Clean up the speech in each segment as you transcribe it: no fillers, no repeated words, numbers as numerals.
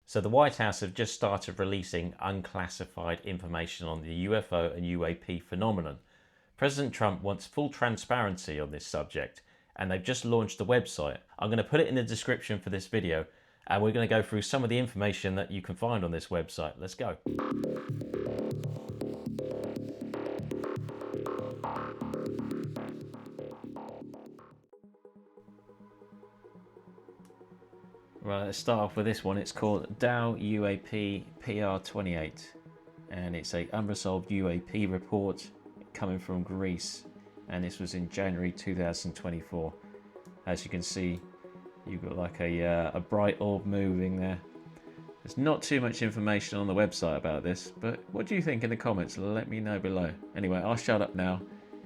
So the White House have just started releasing unclassified information on the UFO and UAP phenomenon. President Trump wants full transparency on this subject, and they've just launched a website. I'm going to put it in the description for this video, and we're going to go through some of the information that you can find on this website. Let's go. Right, let's start off with this one. It's called Dow UAP PR28, and it's a unresolved UAP report coming from Greece, and this was in January 2024. As you can see, you've got like a bright orb moving there. There's not too much information on the website about this, but what do you think in the comments? Let me know below. Anyway, I'll shut up now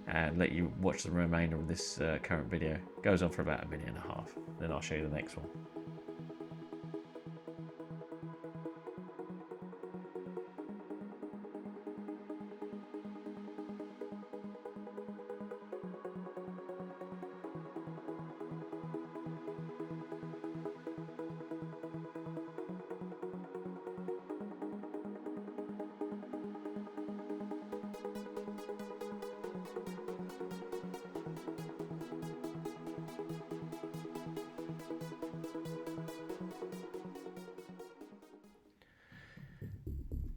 and let you watch the remainder of this current video. It goes on for about a minute and a half, then I'll show you the next one.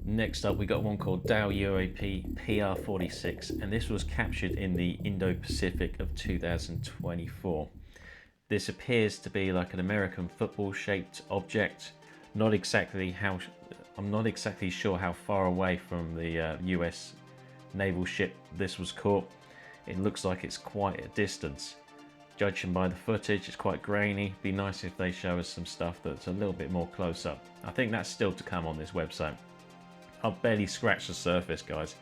Next up, we got one called Dow UAP PR46, and this was captured in the Indo-Pacific of 2024. This appears to be like an American football-shaped object. I'm not exactly sure how far away from the US naval ship this was caught. It looks like it's quite a distance. Judging by the footage, it's quite grainy. Be nice if they show us some stuff that's a little bit more close up. I think that's still to come on this website. I've barely scratched the surface, guys.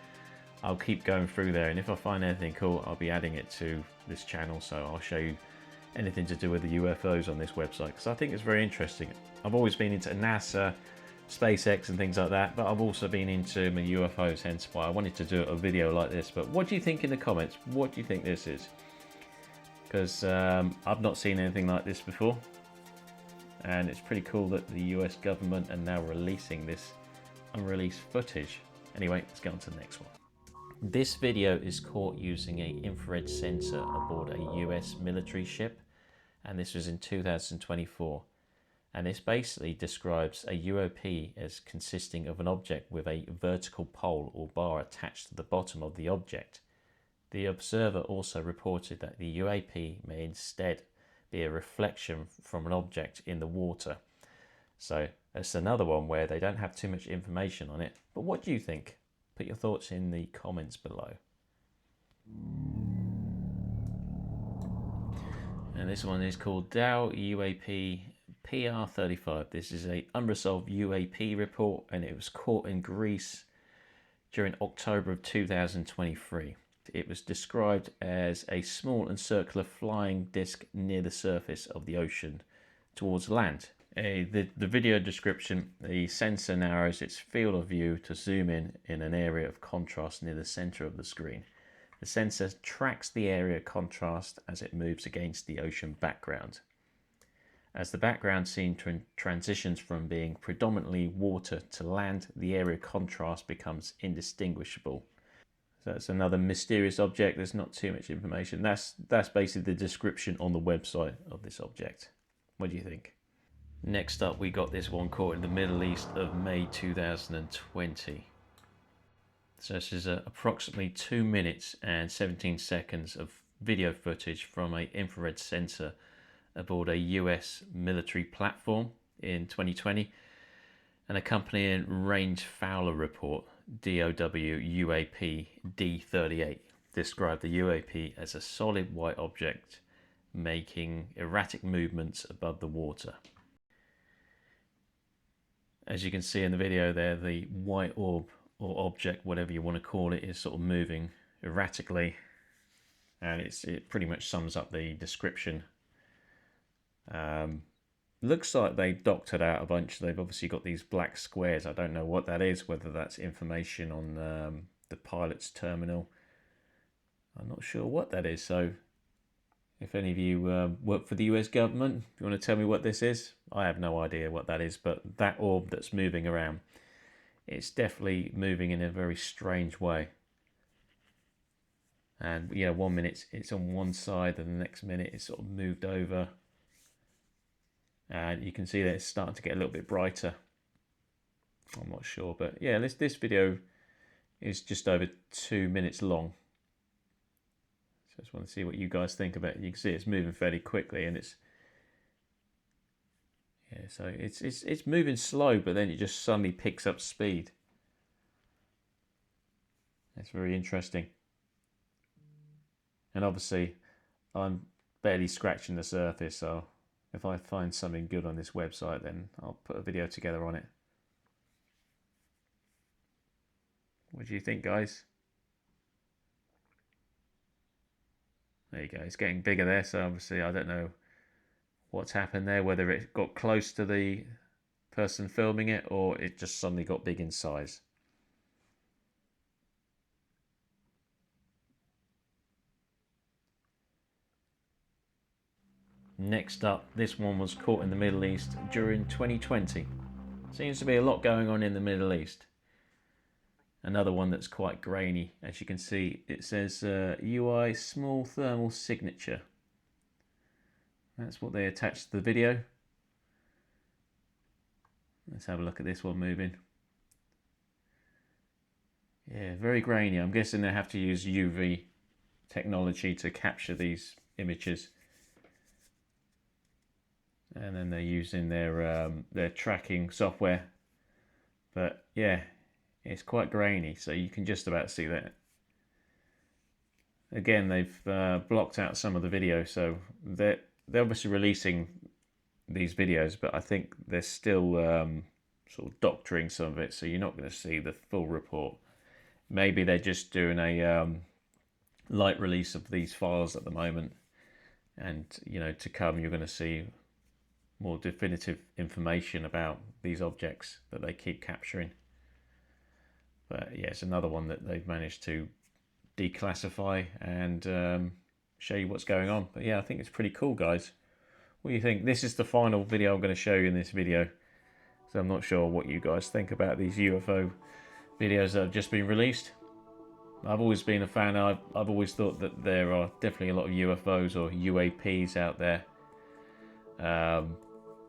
I'll keep going through there, and if I find anything cool, I'll be adding it to this channel, so I'll show you anything to do with the UFOs on this website, because I think it's very interesting. I've always been into NASA, SpaceX and things like that, but I've also been into my UFOs, hence why I wanted to do a video like this. But what do you think in the comments? What do you think this is? Because I've not seen anything like this before, and it's pretty cool that the US government are now releasing this unreleased footage. Anyway, let's get on to the next one. This video is caught using an infrared sensor aboard a US military ship, and this was in 2024. And this basically describes a UAP as consisting of an object with a vertical pole or bar attached to the bottom of the object. The observer also reported that the UAP may instead be a reflection from an object in the water. So it's another one where they don't have too much information on it. But what do you think? Put your thoughts in the comments below. And this one is called Dow UAP PR35. This is an unresolved UAP report, and it was caught in Greece during October of 2023. It was described as a small and circular flying disc near the surface of the ocean towards land. The video description, the sensor narrows its field of view to zoom in an area of contrast near the center of the screen. The sensor tracks the area of contrast as it moves against the ocean background. As the background scene transitions from being predominantly water to land, the area of contrast becomes indistinguishable. So that's another mysterious object. There's not too much information. That's basically the description on the website of this object. What do you think? Next up, we got this one caught in the Middle East of May 2020. So this is approximately 2 minutes and 17 seconds of video footage from an infrared sensor aboard a US military platform in 2020. An accompanying range Fowler report, DOW UAP D38, described the UAP as a solid white object making erratic movements above the water. As you can see in the video there, the white orb or object, whatever you want to call it, is sort of moving erratically, and it pretty much sums up the description. Looks like they doctored out a bunch. They've obviously got these black squares. I don't know what that is, whether that's information on the pilot's terminal. I'm not sure what that is. So If any of you work for the US government, if you want to tell me what this is, I have no idea what that is, but that orb that's moving around, it's definitely moving in a very strange way. And yeah, 1 minute it's on one side, and the next minute it's sort of moved over. And you can see that it's starting to get a little bit brighter. I'm not sure, but yeah, this video is just over 2 minutes long. So I just want to see what you guys think about it. You can see it's moving fairly quickly, and it's moving slow, but then it just suddenly picks up speed. It's very interesting. And obviously, I'm barely scratching the surface, so if I find something good on this website, then I'll put a video together on it. What do you think, guys? There you go. It's getting bigger there, so obviously I don't know what's happened there, whether it got close to the person filming it or it just suddenly got big in size. Next up, this one was caught in the Middle East during 2020. Seems to be a lot going on in the Middle East. Another one that's quite grainy. As you can see, it says UI small thermal signature. That's what they attached to the video. Let's have a look at this one moving. Yeah, very grainy. I'm guessing they have to use UV technology to capture these images. And then they're using their tracking software. But yeah, it's quite grainy, so you can just about see that. Again, they've blocked out some of the video, so they're obviously releasing these videos, but I think they're still sort of doctoring some of it, so you're not going to see the full report. Maybe they're just doing a light release of these files at the moment, and to come you're going to see more definitive information about these objects that they keep capturing. But yeah, it's another one that they've managed to declassify and show you what's going on. But yeah, I think it's pretty cool, guys. What do you think? This is the final video I'm going to show you in this video, so I'm not sure what you guys think about these UFO videos that have just been released. I've always been a fan. I've always thought that there are definitely a lot of UFOs or UAPs out there.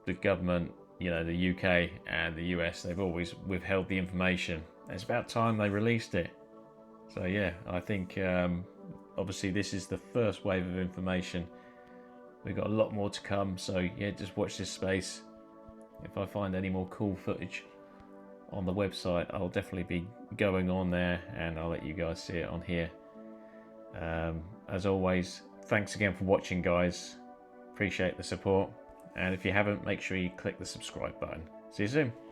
The government, the UK and the US, they've always withheld the information. It's about time they released it. So yeah, I think obviously this is the first wave of information. We've got a lot more to come, so yeah, just watch this space. If I find any more cool footage on the website, I'll definitely be going on there and I'll let you guys see it on here. As always, thanks again for watching, guys. Appreciate the support, and if you haven't, make sure you click the subscribe button. See you soon.